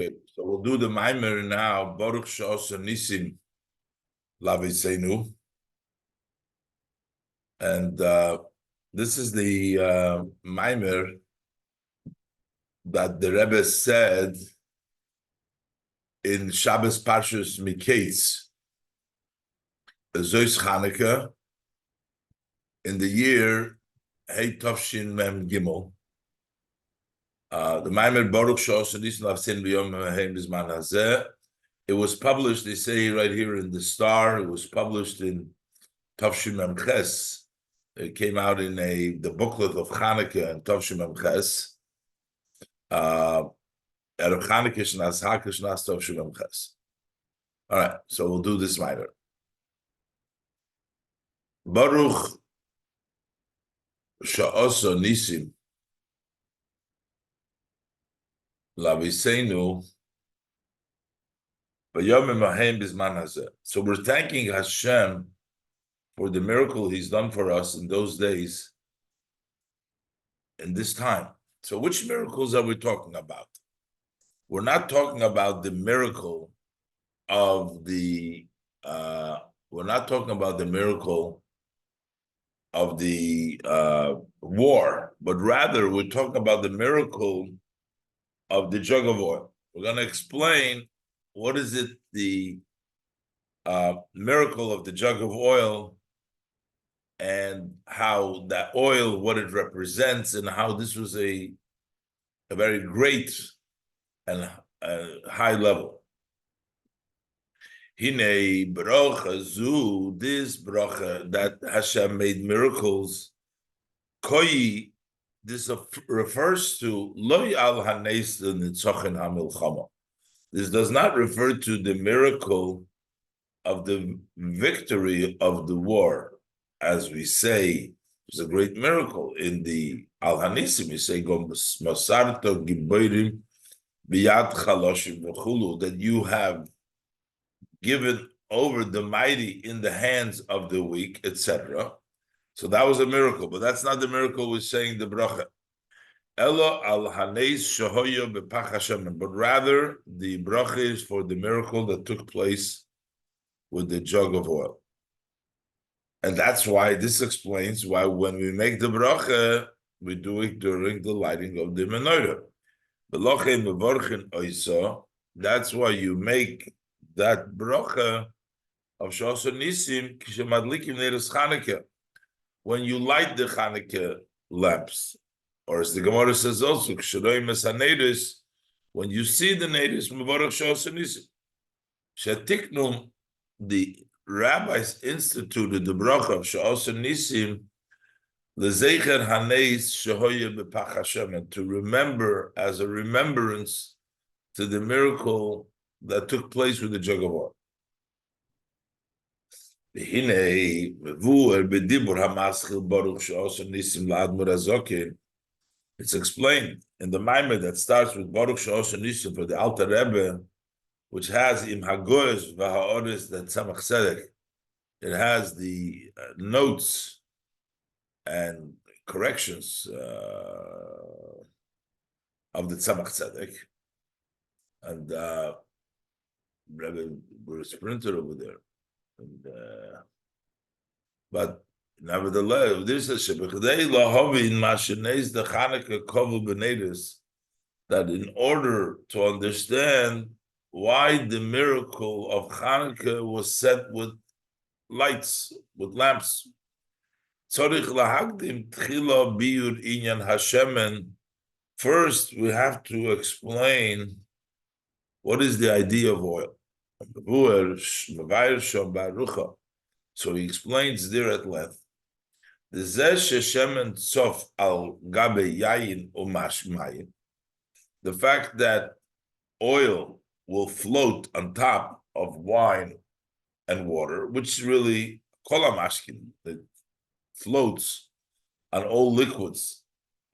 Okay, so we'll do the Maimer now. Baruch Sha'asa Nisim Laviseinu. And this is the Maimer that the Rebbe said in Shabbos Parshas Miketz, Zois Chanukah, in the year Hey Tovshin Mem Gimel. The Maimer Baruch Sha'asa Nisim Laviseinu B'Yom Heim Bizman Hazeh. It was published, they say right here in the Star, it was published in Tovshin Mem Ches. It came out in the booklet of Chanukah and Tovshin Mem Ches. Erev Chanukah Shnas Hanukkah Shnas Tovshin Mem Ches. All right, so we'll do this minor. Baruch Sha'asa Nisim Laviseinu B'Yomim Hahem Bizman Hazeh. So we're thanking Hashem for the miracle He's done for us in those days, in this time. So which miracles are we talking about? We're not talking about the miracle of the we're not talking about the miracle of the war, but rather we're talking about the miracle of the jug of oil. We're going to explain what is it, the miracle of the jug of oil, and how that oil, what it represents, and how this was a very great and high level. Hine bracha zu, this bracha that Hashem made miracles. Koi, this refers to loy al hanes nitzochin hamilchama. This does not refer to the miracle of the victory of the war, as we say. It's a great miracle in the al hanisim. We say masarto giborim biyad chaloshim v'chulu, that you have given over the mighty in the hands of the weak, etc. So that was a miracle, but that's not the miracle we're saying the bracha. Elo al haneis shahoyo bepach Hashem, but rather the bracha is for the miracle that took place with the jug of oil. And that's why this explains why when we make the bracha, we do it during the lighting of the menorah. That's why you make that bracha of Sha'asa Nisim kishemadlikim neiros Chanukah, when you light the Chanukah lamps, or as the Gemara says also, when you see the neiros mevarach Sha'asa Nisim. Shetiknum, the rabbis instituted the bracha of Sha'asa Nisim lezecher haneis shehoye bepach Hashem, and to remember, as a remembrance to the miracle that took place with the jug of oil. It's explained in the Maimer that starts with Baruch Sha'asa Nisim for the Alter Rebbe, which has im hagoyos v'ha'oris that Tzemach Tzedek. It has the notes and corrections of the Tzemach Tzedek, and Rebbe was printed over there. And, but nevertheless, this is the Chanukah kovu b'neiros, that in order to understand why the miracle of Chanukah was set with lights, with lamps, first we have to explain what is the idea of oil. So he explains there at length. The fact that oil will float on top of wine and water, which is really kolamashkin, that floats on all liquids.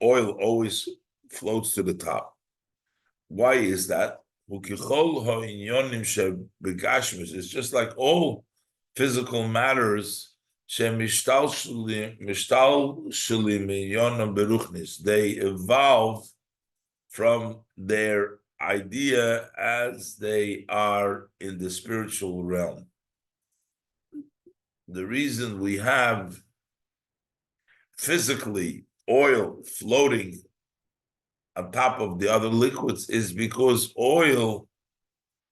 Oil always floats to the top. Why is that? It's just like all physical matters. They evolve from their idea as they are in the spiritual realm. The reason we have physically oil floating on top of the other liquids is because oil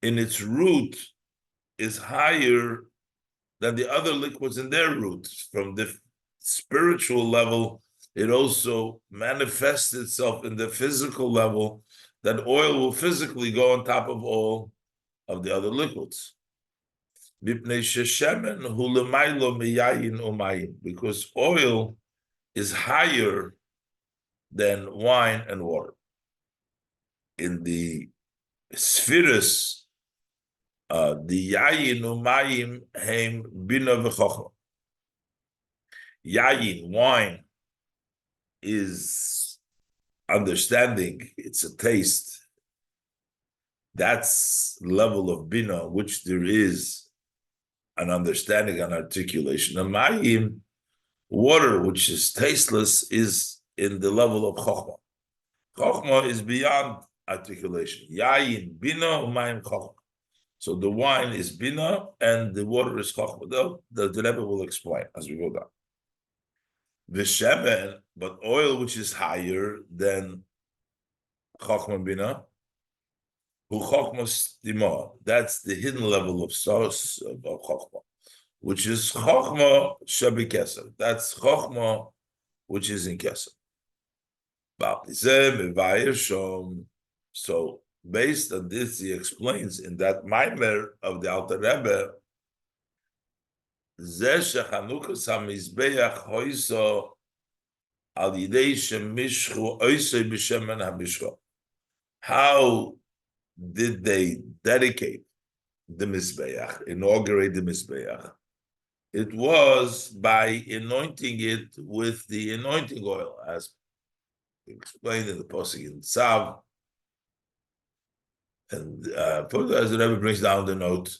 in its root is higher than the other liquids in their roots. From the spiritual level, it also manifests itself in the physical level, that oil will physically go on top of all of the other liquids. Because oil is higher than wine and water. In the spheres, the yayin umayim heim bina v'chochma. Yayin, wine, is understanding, it's a taste. That's level of bina, which there is an understanding and articulation. And mayim, water, which is tasteless, is in the level of chokhmah. Chokhmah is beyond articulation. Yayin, bina, umayim, chokhmah. So the wine is bina and the water is chokhmah. The Rebbe will explain as we go down. V'shemen, but oil which is higher than chokhmah bina, who chokhmah stima, that's the hidden level of source of chokhmah, which is chokhmah shabi keser. That's chokhmah which is in keser. So based on this, he explains in that Maimer of the Alter Rebbe, how did they dedicate the Mizbeach, inaugurate the Mizbeach? It was by anointing it with the anointing oil, as explained in the Pasuk in Tzav. And further, as the Rebbe brings down the note,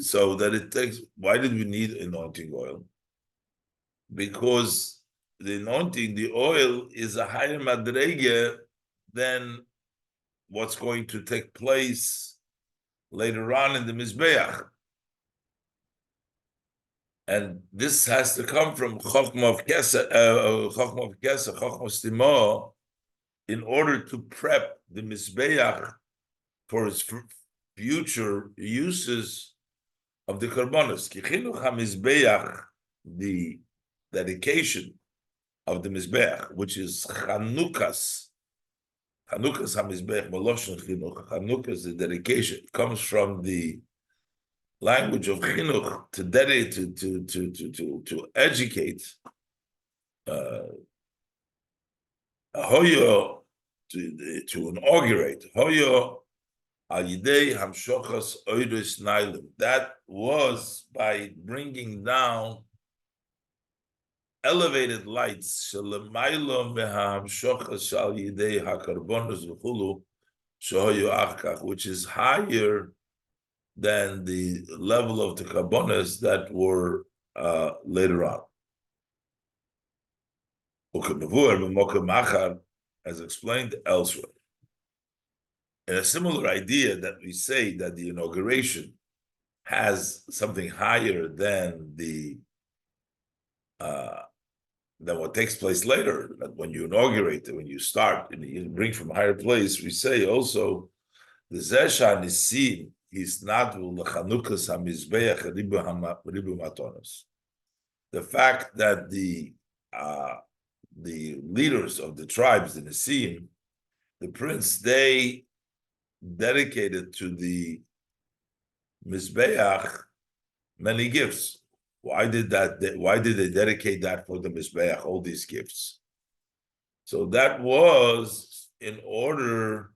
so that it takes, why did we need anointing oil? Because the anointing, the oil, is a higher madrege than what's going to take place later on in the Mizbeach. And this has to come from Chokhmah of Keseh, Chokhmah Stima, in order to prep the Mizbeach for its future uses of the Karbonos. Kichinuch HaMizbeach, the dedication of the Mizbeach, which is Chanukas HaMizbeach, Maloshon Chinuch. Chanukas, the dedication, comes from the language of Chinuch, to dedicate, to educate, Hoyo, to inaugurate, Hoyo, that was by bringing down elevated lights, which is higher than the level of the carbonas that were later on. As explained elsewhere. And a similar idea that we say that the inauguration has something higher than than what takes place later. That when you inaugurate, when you start, and you bring from a higher place, we say also the Zesha נסים is not l'chanukas hamizbeach ribu matonos. The fact that the leaders of the tribes, the Nessim, the prince, they dedicated to the Mizbeach many gifts. Why did they dedicate that for the Mizbeach, all these gifts? So that was in order.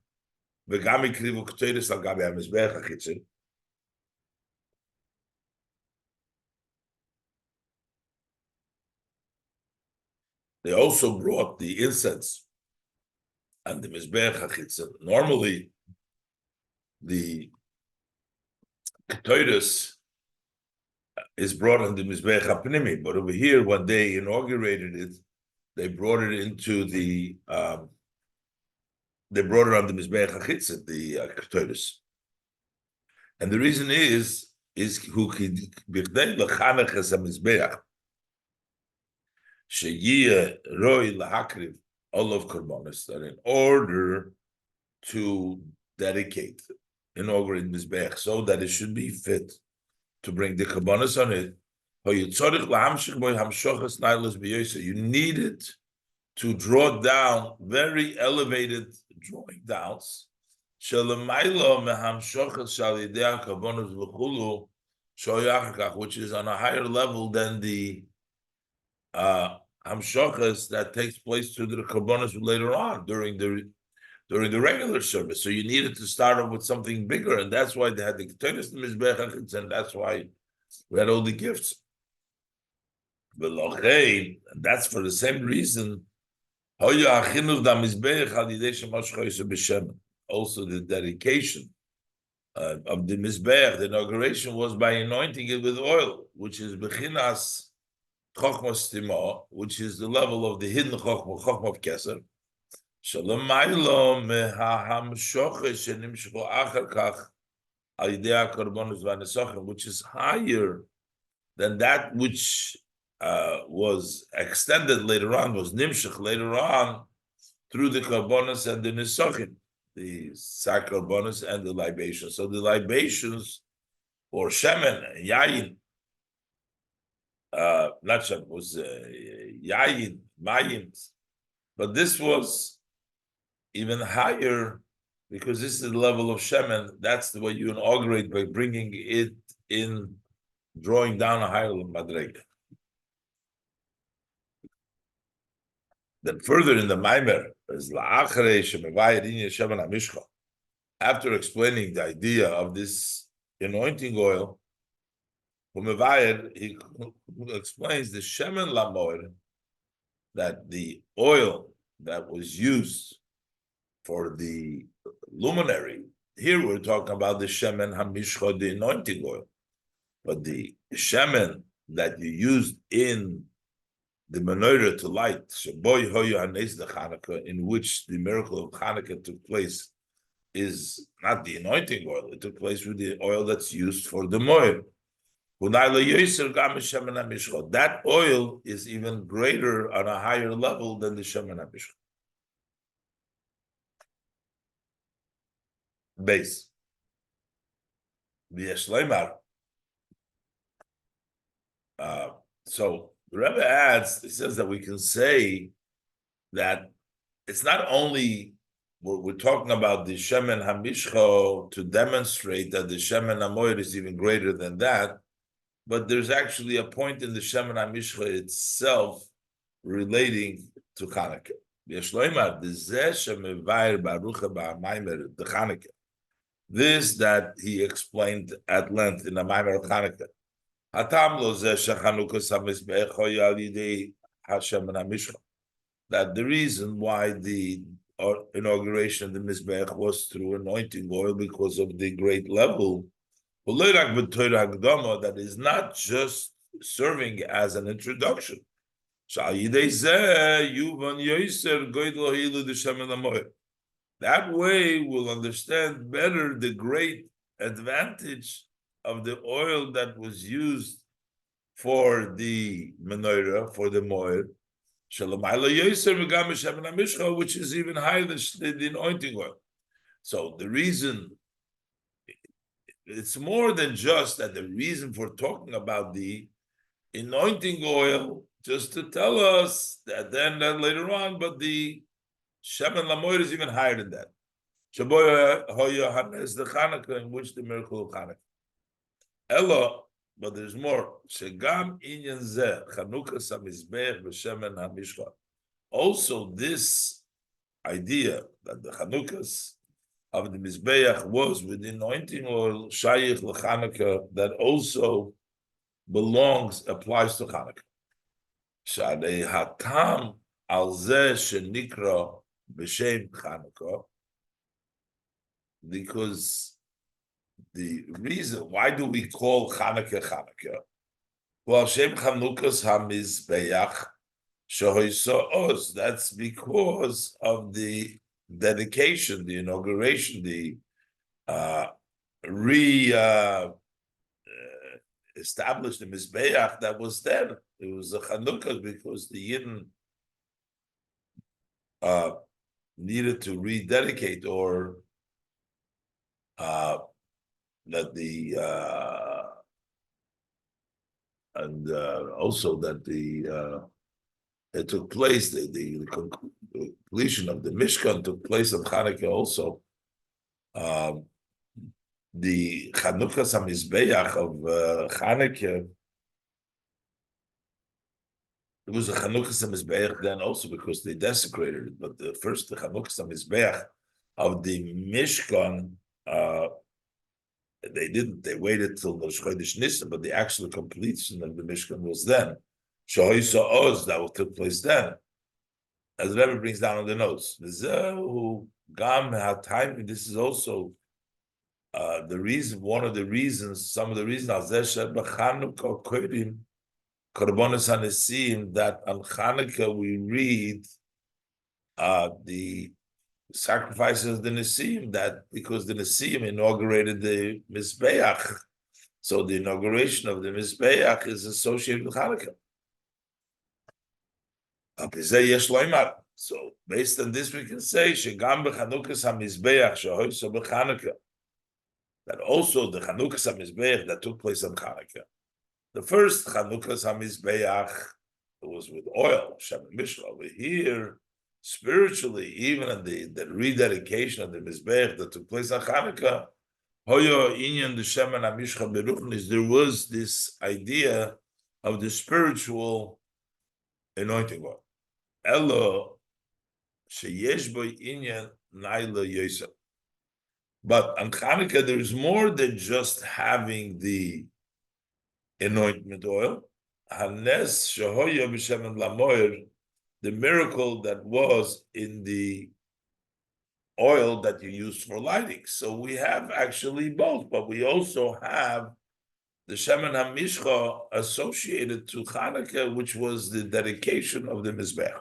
They also brought the incense and the Mizbeach HaChitzon. Normally, the Ketores is brought on the Mizbeach HaPnimi, but over here, when they inaugurated it, they brought it into the they brought it on the Mizbeach HaChitzit, the Ketores. And the reason is who could bichdei lechanech es hamizbeach sheyeh roi lahakriv olav korbanos, that in order to dedicate, inaugurate mizbeach, so that it should be fit to bring the korbanos on it. You need it to draw down very elevated drawing downs. Which is on a higher level than the hamshochas that takes place to the korbanos later on during the regular service. So you needed to start off with something bigger, and that's why they had the Ketores Mizbeach, and that's why we had all the gifts. And that's for the same reason. Also, the dedication of the Mizbeach, the inauguration, was by anointing it with oil, which is Bechinas Chochmas Tima, which is the level of the hidden Chochma of Keser. Which is higher than that which was extended later on, was nimshach later on through the karbonos and the nisachim, the sakarbonos and the libations. So the libations, or shemen, yayin, not shemen, was yayin, mayim, but this was even higher because this is the level of shemen. That's the way you inaugurate, by bringing it in, drawing down a higher madrega. Then further in the Maimer, after explaining the idea of this anointing oil, he explains the shemen lamoir, that the oil that was used for the luminary. Here we're talking about the shemen hamishcha, the anointing oil, but the shemen that you used in the menorah to light, in which the miracle of Hanukkah took place, is not the anointing oil. It took place with the oil that's used for the moir. That oil is even greater, on a higher level than the shemen hamishcha. Base. So the Rebbe adds, he says that we can say that it's not only we're talking about the shemen hamishcha to demonstrate that the shemen hamoyer is even greater than that, but there's actually a point in the shemen hamishcha itself relating to Hanukkah. This that he explained at length in the Maimer of Hanukkah. That the reason why the inauguration of the Mizbeach was through anointing oil, because of the great level, that is not just serving as an introduction. That way we'll understand better the great advantage of the oil that was used for the menorah, for the moed, which is even higher than the anointing oil. So the reason, it's more than just that the reason for talking about the anointing oil, just to tell us that then that later on, but the shemen lamoid is even higher than that. The Chanukah, in which the miracle of Chanukah. Ella, but there's more. Shegam inyan zeh Chanukah samizbech b'shemen hamishcha. Also, this idea that the Chanukas of the Mizbeach was with the anointing oil shayich l'Chanukah, that also applies to Chanukah. Shadei hatam al zeh shenikra b'shem Chanukah, because the reason, why do we call Chanukah Chanukah? Well, Shem Chanukas HaMizbeach Shehoisa Oz. That's because of the dedication, the inauguration, the established the Mizbeach that was there. It was a Chanukah because the Yidden needed to rededicate or that the and also that the it took place, the completion of the Mishkan took place on Hanukkah also. The Chanukah Samizbeach of Hanukkah, it was a Chanukah Samizbeach then also because they desecrated it, but the Chanukah Samizbeach of the Mishkan, they waited till the Chodesh Nisan, but the actual completion of the Mishkan was then. Shohisa Oz, that took place then. As the Rebbe brings down on the notes. This is also the reason, one of the reasons, some of the reasons that on Chanukah we read the sacrifices of the Nessim, that because the Nessim inaugurated the Mizbeach, so the inauguration of the Mizbeach is associated with Hanukkah. So based on this, we can say that also the Chanukah Hamizbeach that took place on Hanukkah. The first Chanukah Hamizbeach was with oil, Shem Mishra. Over here, spiritually, even in the rededication of the Mizbeach that took place on Hanukkah, there was this idea of the spiritual anointing oil. Elo sheyesh bo inyan naila yosef. But on Hanukkah, there's more than just having the anointment oil. Hanes shehoya b'shemen lamoyer, the miracle that was in the oil that you use for lighting. So we have actually both, but we also have the Shemen HaMishcha associated to Hanukkah, which was the dedication of the Mizbech.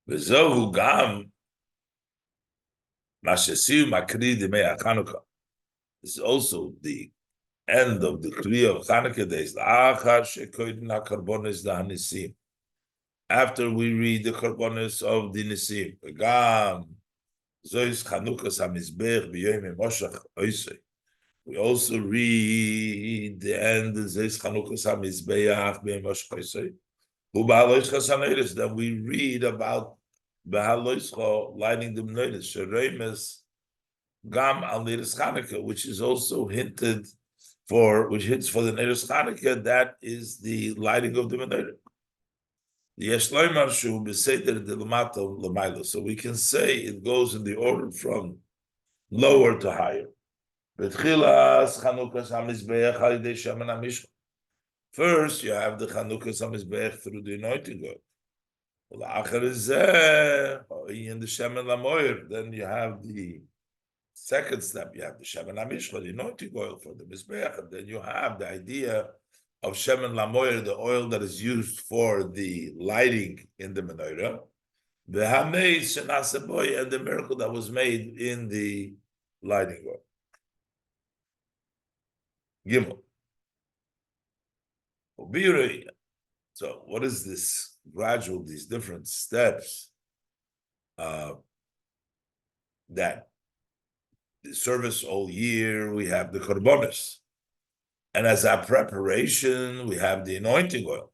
V'zohu gam mashesiu makri d'mei Hanukkah. This is also the end of the Kriya of Hanukkah days. L'achar shekoydin hakarbonis da'anisim. After we read the karbonis of the Nisim, gam zois Chanukas HaMizbech b'yoyim Moshach oisei. We also read the end of Zeis Chanukas HaMizbeach b'yoyim Moshach oisei. Then we read about Behaloischa lighting the menorahs, Sheremes Gam al Neiros Chanukah, which is also hinted for, which hints for the Neiros Chanukah, that is the lighting of the menorah. So we can say it goes in the order from lower to higher. First, you have the Chanukas HaMizbeach through the anointing oil. Then you have the second step. You have the Shemen HaMishcha, the anointing oil for the Mizbeach, and then you have the idea of Shemen Lamoyer, the oil that is used for the lighting in the menorah, the Hamei Shenasaboy, and the miracle that was made in the lighting oil. Gimel. So, what is this gradual, these different steps that the service all year, we have the korbanos. And as our preparation, we have the anointing oil.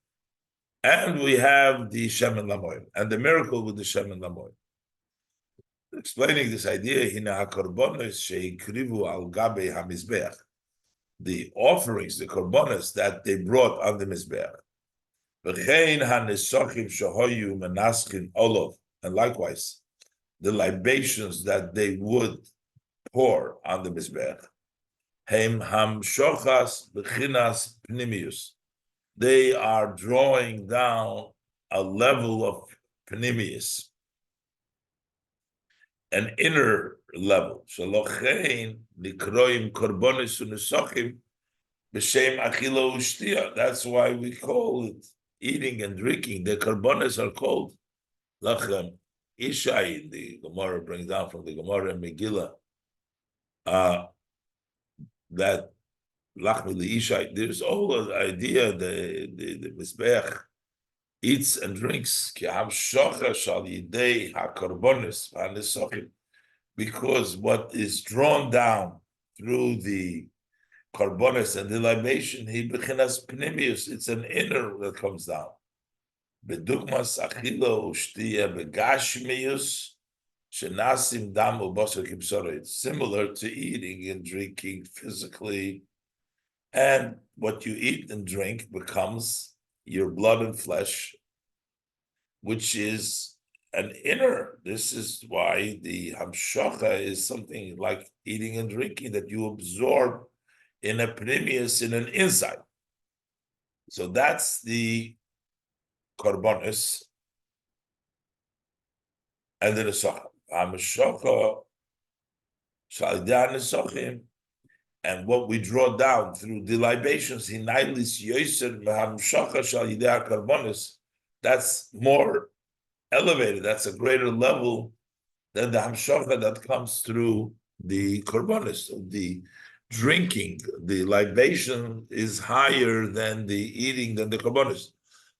And we have the Shemen Lamoy, and the miracle with the Shemen Lamoy. Explaining this idea, the offerings, the korbanos that they brought on the Mizbeach. And likewise, the libations that they would pour on the Mizbeach. They are drawing down a level of pnimius, an inner level. That's why we call it eating and drinking. The korbanos are called lachem, Ishai, the Gemara brings down from the Gemara and Megillah, that Lachmi Ishai, there's all the idea the Mizbeach eats and drinks because what is drawn down through the karbonis and the libation, he bechinas pnimius, it's an inner that comes down. Bedugmas achila ushtiya begashmius shenasim dam ubasar kibsara. It's similar to eating and drinking physically, and what you eat and drink becomes your blood and flesh, which is an inner. This is why the hamshacha is something like eating and drinking that you absorb in a pnimius, in an inside. So that's the karbonis and the nesachim. Hamshacha shalidei nesachim, and what we draw down through the libations, hinailis yoser hamshacha shalidei karbonis. That's more elevated. That's a greater level than the hamshacha that comes through the karbonis. The drinking, the libation is higher than the eating, than the karbonis.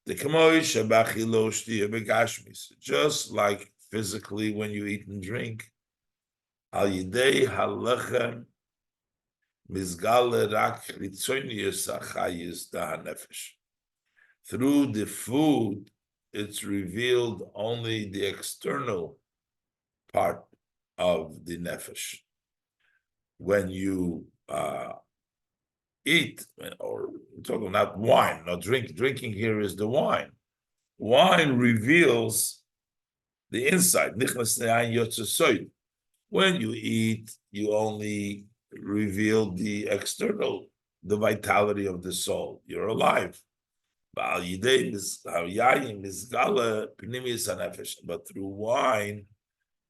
The kamoish bachilo shtiya begashmis. Just like physically when you eat and drink, al yidei halechem mizgale rak ritzonius achayis da nefesh. Through the food, it's revealed only the external part of the nefesh. When you eat, or we're talking not wine, not drink. Drinking here is the wine. Wine reveals the inside. When you eat, you only reveal the external, the vitality of the soul. You're alive. But through wine,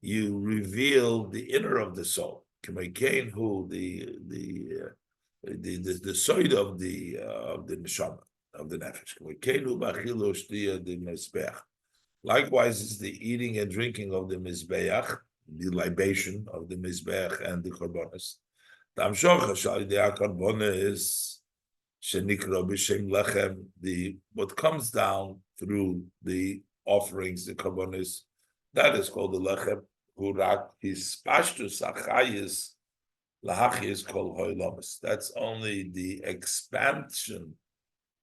you reveal the inner of the soul. Who the side of the neshama, of the nefesh. Likewise, is the eating and drinking of the mizbeach, the libation of the mizbeach and the karbonis. The hamshocha shalidei karbonis shenikra b'shem lechem. The what comes down through the offerings, the karbonis, that is called the lechem. Hurak his pashtus achayis. Lahachis kol hoylamis. That's only the expansion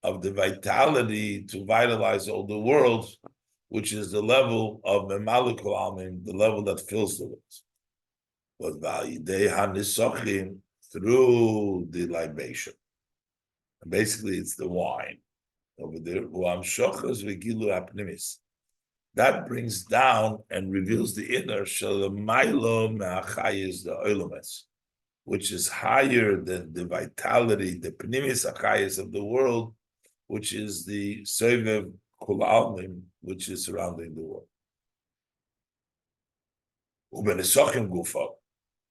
of the vitality to vitalize all the world, which is the level of Melukotim almin, the level that fills the world. But va'yidei hanisachim, through the libation. And basically, it's the wine over there. U'amshochas v'gilu hapnimis. That brings down and reveals the inner shalamaylo me'achayis the oilamis, which is higher than the vitality, the pnimis achayis of the world, which is the sovev kol almin, which is surrounding the world. Ubenesachim gufa.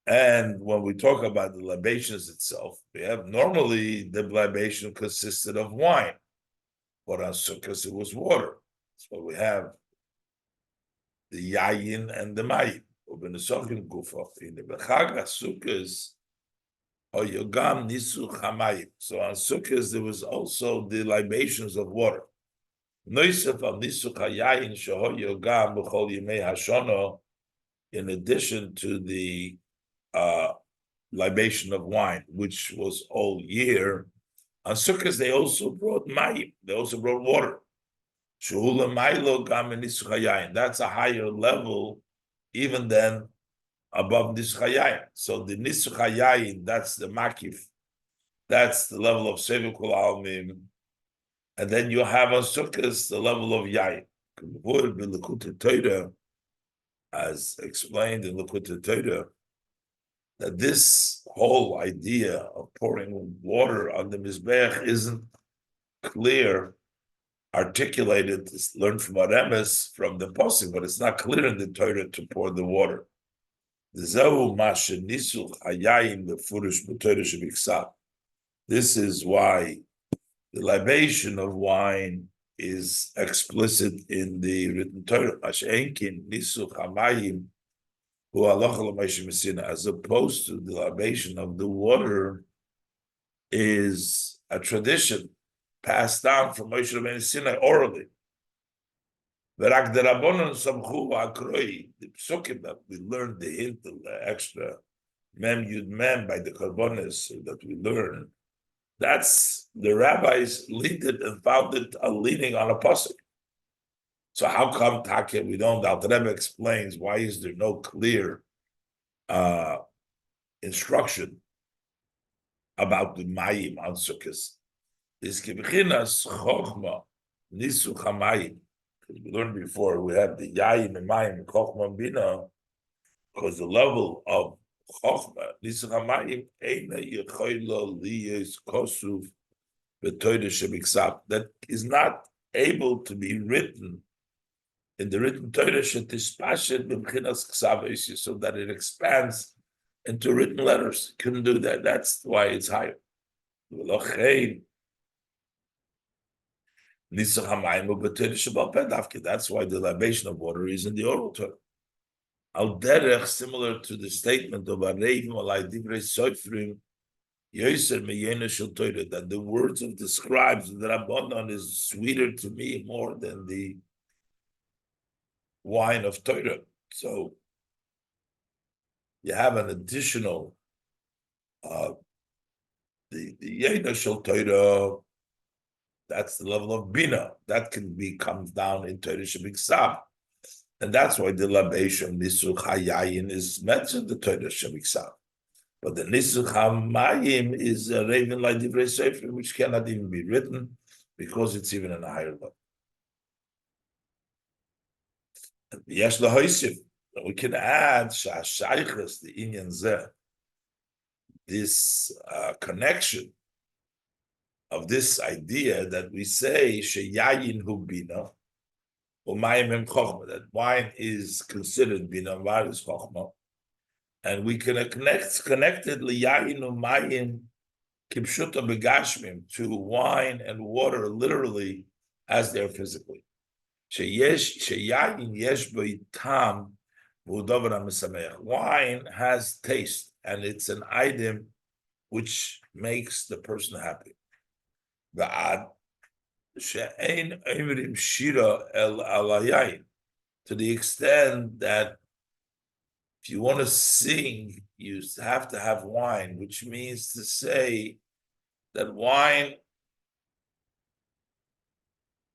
And when we talk about the libations itself, we have normally the libation consisted of wine, but on Sukkot it was water. So we have the yayin and the mayim. Ubenesachim gufa. In the Bechag HaSukkos, or Yogam Nisu Chamayim. So on Sukkot there was also the libations of water. Noisef al Nisu Chayayin Sheho Yogam B'chol Yemei Hashono, in addition to the libation of wine, which was all year. On Sukkot they also brought mayim. They also brought water. Shehula Mailo Gam Nisu Chayayin. That's a higher level, even than above Nischayayin. So the Nischayayin, that's the Makif. That's the level of Sevikul Almim. And then you have on Sukkot the level of Yayin. As explained in Likkutei Torah, that this whole idea of pouring water on the Mizbeach isn't clear, articulated, it's learned from Aremes, from the Posik, but it's not clear in the Torah to pour the water. This is why the libation of wine is explicit in the written Torah. Mashenkin nisu chamayim hu halacha l'Moshe Messina, as opposed to the libation of the water is a tradition passed down from Moshe Rabbeinu Sinai orally. V'rak derabonon samchu v'akroi, the psukim that we learned, the hint, the extra mem yud mem by the karbonis that we learn, that's the rabbis leaned it and found it a leaning on a pasuk. So how come Take we don't? The Alter Rebbe explains why is there no clear instruction about the mayim on sukkahs. This kibichinas chokhma nisu chamayim. Because we learned before, we have the yayim and mayim chokhma and bina, because the level of chokhma nisu chamayim eina yechoyla liyes kosuf b'toyde shebiksav, that is not able to be written in the written Torah shetispashet b'mchinas ksav, so that it expands into written letters. Couldn't do that. That's why it's higher. That's why the libation of water is in the oral Torah. Al derech, similar to the statement of Areivim alai divrei soifrim yoser meyena shel Torah, that the words of the scribes, the Rabbanon, is sweeter to me more than the wine of Torah. So you have an additional the Yena Shel Torah, that's the level of Bina. That can be comes down in Torah Shebiksav. And that's why the Labation Nisuch Hayayin is mentioned the Torah Shebiksav. But the Nisuch Hamayim is a raven like Divrei Sefer, which cannot even be written because it's even in a higher level. Yesh Lahoisif. We can add Shashaychas, the Inyan Zeh, this connection of this idea that we say Sheyayin Hu Bina, Umayim Hem Chochma, that wine is considered Bina, wine is Chochma, and we can connected Liyayin Umayim Kipshuta Begashmim to wine and water literally as they're physically. Sheyayin Yesh Tam. Wine has taste, and it's an item which makes the person happy. To the extent that if you want to sing, you have to have wine, which means to say that wine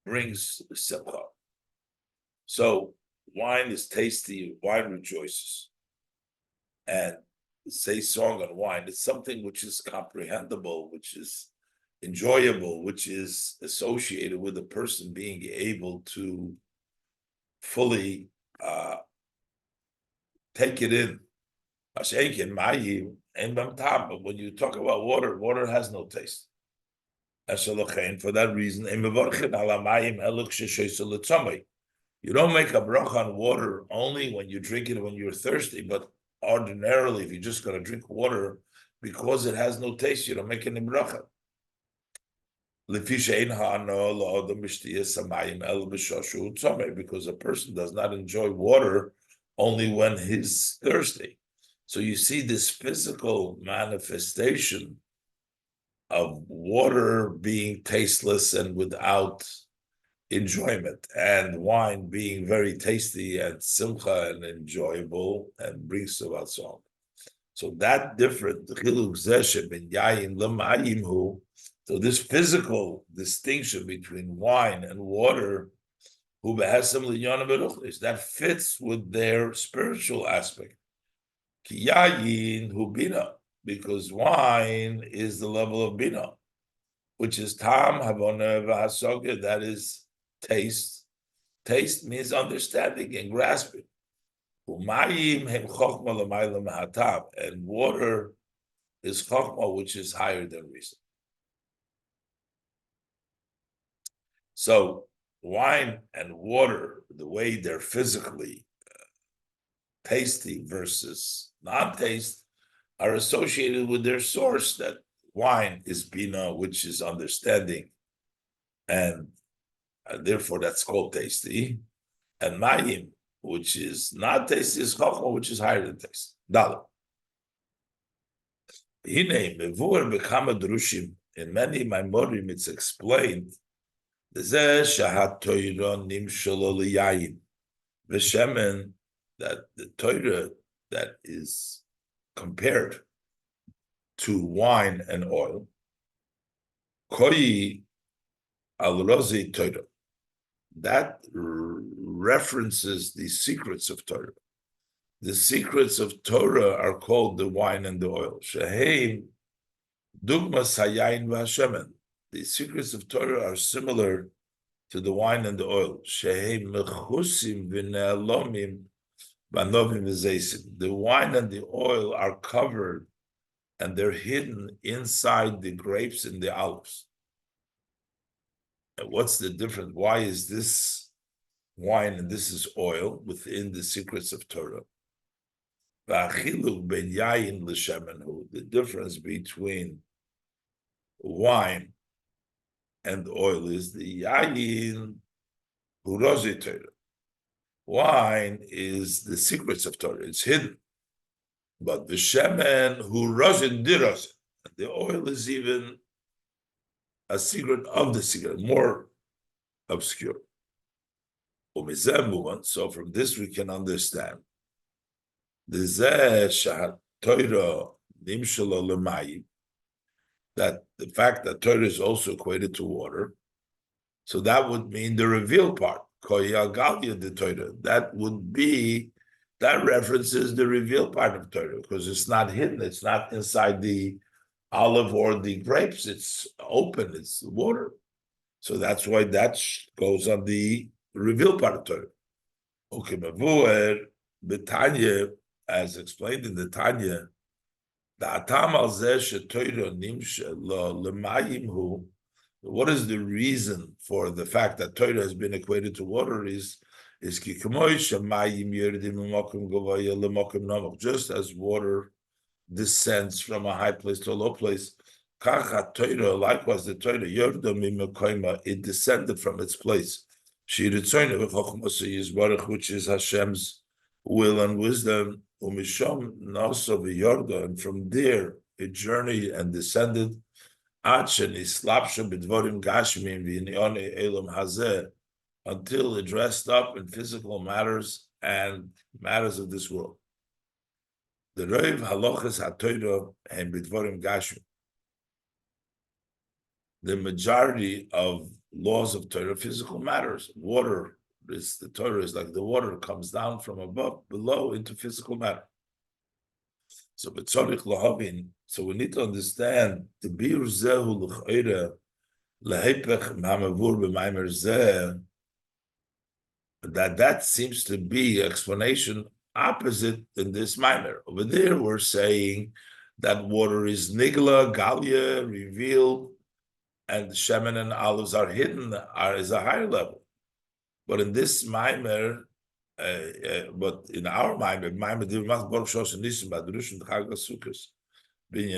brings simcha. So wine is tasty, wine rejoices. And say song on wine, it's something which is comprehensible, which is enjoyable, which is associated with a person being able to fully take it in. But when you talk about water, water has no taste. For that reason, you don't make a bracha on water only when you drink it when you're thirsty, but ordinarily, if you're just going to drink water, because it has no taste, you don't make any bracha. Because a person does not enjoy water only when he's thirsty. So you see this physical manifestation of water being tasteless and without enjoyment, and wine being very tasty and simcha and enjoyable and brings about song. So that different, so this physical distinction between wine and water, that fits with their spiritual aspect. Because wine is the level of bina, which is tam havona v'hasoga, that is taste. Taste means understanding and grasping. And water is chokhmah, which is higher than reason. So wine and water, the way they're physically tasty versus non-taste, are associated with their source, that wine is bina, which is understanding and and therefore that's called tasty. And mayim, which is not tasty, is chachma, which is higher than tasty. Dalet. Hine mevur bekama drushim. In many Mamorim, it's explained. Zeh shahat Torah nimshalo liyayin. V'shemen, that the Torah that is compared to wine and oil, koi al rozi Torah, that references the secrets of Torah. The secrets of Torah are called the wine and the oil. Sheheim dugmas hayayin v'hashemen. The secrets of Torah are similar to the wine and the oil. Sheheim mechusim v'ne'alomim v'anovim v'zeisim. The wine and the oil are covered and they're hidden inside the grapes and the olives. And what's the difference? Why is this wine and this is oil within the secrets of Torah? The difference between wine and oil is the yayin hurozi Torah. Wine is the secrets of Torah; it's hidden. But the shemen hurozin dirozin, the oil is even a secret of the secret, more obscure. So from this we can understand that the fact that Torah is also equated to water, so that would mean the revealed part. That would be, that references the revealed part of Torah, because it's not hidden, it's not inside the olive or the grapes, it's open, it's water. So that's why that goes on the revealed part of Torah. Okay, the Tanya, as explained in the Tanya, the atam al zeh sheTorah nimsha lemayim hu. What is the reason for the fact that Torah has been equated to water is ki k'moy shemayim yerdim l'mokum gavaya l'mokum namach. Just as water descends from a high place to a low place, kacha Torah, likewise the Torah yordam mimekoyma, it descended from its place. Shiritzoyne v'chochmasa yizbarach, which is Hashem's will and wisdom. Umishom naso v'yorda, and from there it journeyed and descended. Until it dressed up in physical matters and matters of this world. The Reiv Halachas HaTorah and Bidvorim Gashmi. The majority of laws of Torah, physical matters. Water, the Torah is like the water comes down from above, below into physical matter. So we need to understand the bir zehu l'chayra lehepech ma'amavur b'maimer zeh, that seems to be explanation opposite in this maimer. Over there, we're saying that water is nigla, galia, revealed, and the shemen and olives are hidden, is a higher level. But in this maimer, but in our maimer Borch Shos Nissim Badrushim Chag Sukkos, when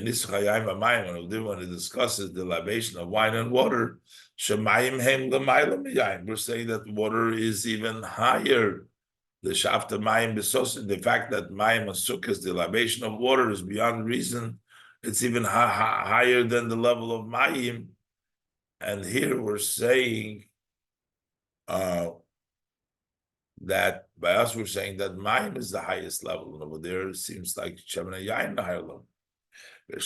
it discusses the libation of wine and water, Shemayim Hem L'Mayla Miyayin. We're saying that water is even higher. The Shafta Mayim Besos, the fact that Mayim and Sukkos, the libation of water, is beyond reason. It's even higher than the level of Mayim. And here we're saying that by us we're saying that Mayim is the highest level, and over there it seems like Shemen and Yain the higher level. We can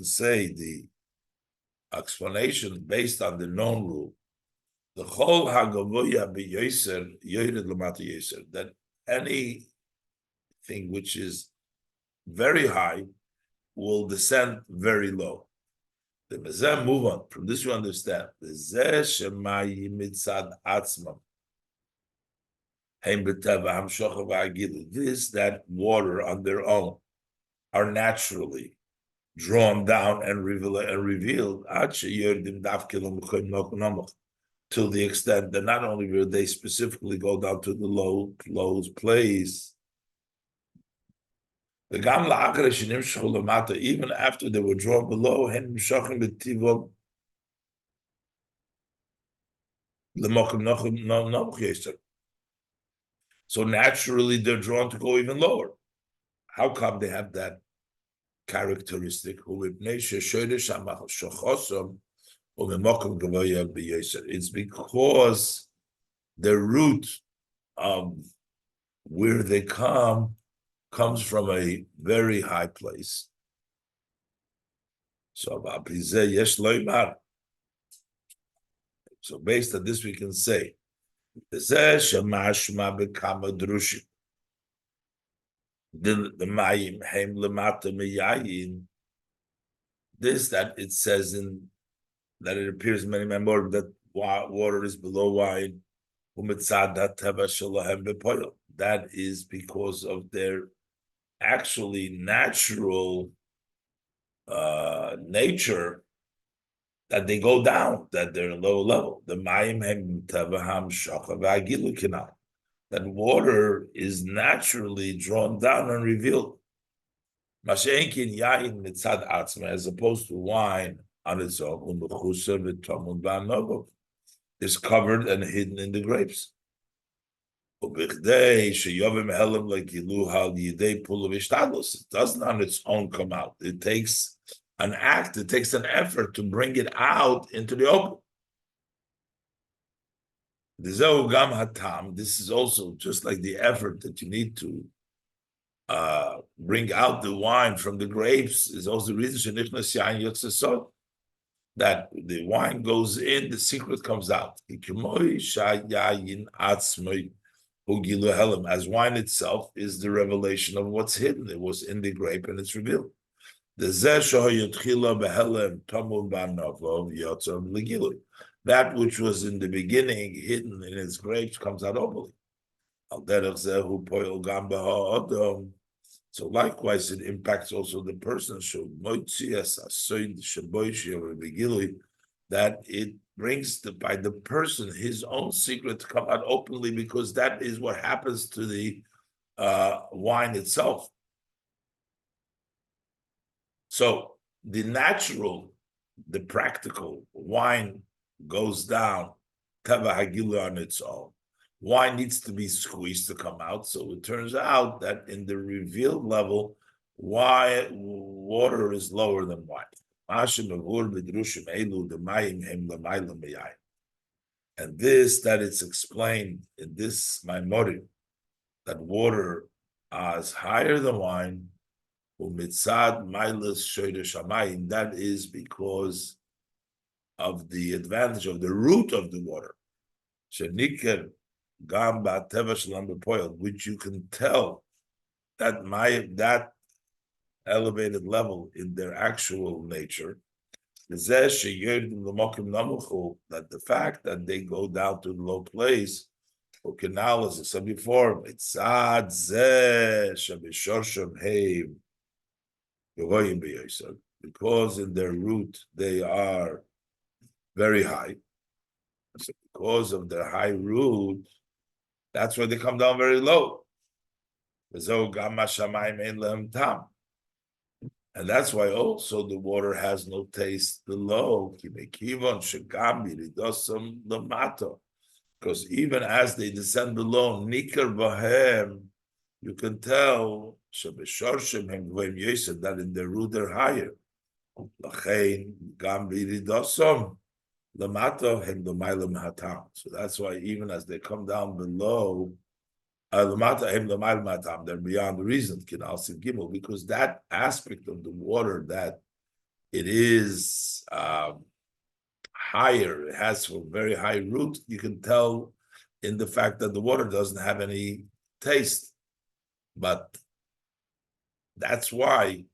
say the explanation based on the known rule. The whole hagavoya b'yoser yored l'mata yoser, that anything which is very high will descend very low. The mezeh move on. From this we understand the zeh shemayim mitzad atzmam. This, that water on their own are naturally drawn down and revealed to the extent that not only will they specifically go down to the lowest place, even after they were drawn below, So naturally, they're drawn to go even lower. How come they have that characteristic? It's because the root of where they comes from a very high place. So based on this, we can say this that it says in that it appears in many Mamorim that water is below wine. That is because of their actually natural nature, that they go down, that they're low level. The that water is naturally drawn down and revealed. As opposed to wine on its own, is covered and hidden in the grapes. It doesn't on its own come out. It takes an act, it takes an effort to bring it out into the open. This is also just like the effort that you need to bring out the wine from the grapes, is also the reason that the wine goes in, the secret comes out. As wine itself is the revelation of what's hidden. It was in the grape and it's revealed. That which was in the beginning hidden in its grapes comes out openly. So likewise, it impacts also the person. That it brings by the person his own secret to come out openly, because that is what happens to the wine itself. So the natural, the practical wine goes down, teva hagilu on its own. Wine needs to be squeezed to come out. So it turns out that in the revealed level, why water is lower than wine. And this, that it's explained in this Mamorim, that water is higher than wine, that is because of the advantage of the root of the water, which you can tell that elevated level in their actual nature, that the fact that they go down to the low place, canal, as I said before, because in their root they are very high. So because of their high root, that's why they come down very low. And that's why also the water has no taste below. Because even as they descend below, nikar bahem, you can tell that in their root they're higher. So that's why even as they come down below, they're beyond the reason, because that aspect of the water, that it is higher, it has a very high root, you can tell in the fact that the water doesn't have any taste. But that's why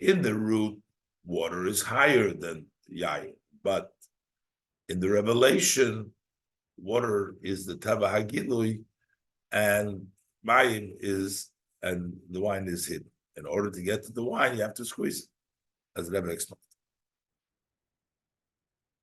in the root, water is higher than yayin. But in the revelation, water is the tava hagilui, and mayim is, and the wine is hidden. In order to get to the wine, you have to squeeze it, as Rebbe explained.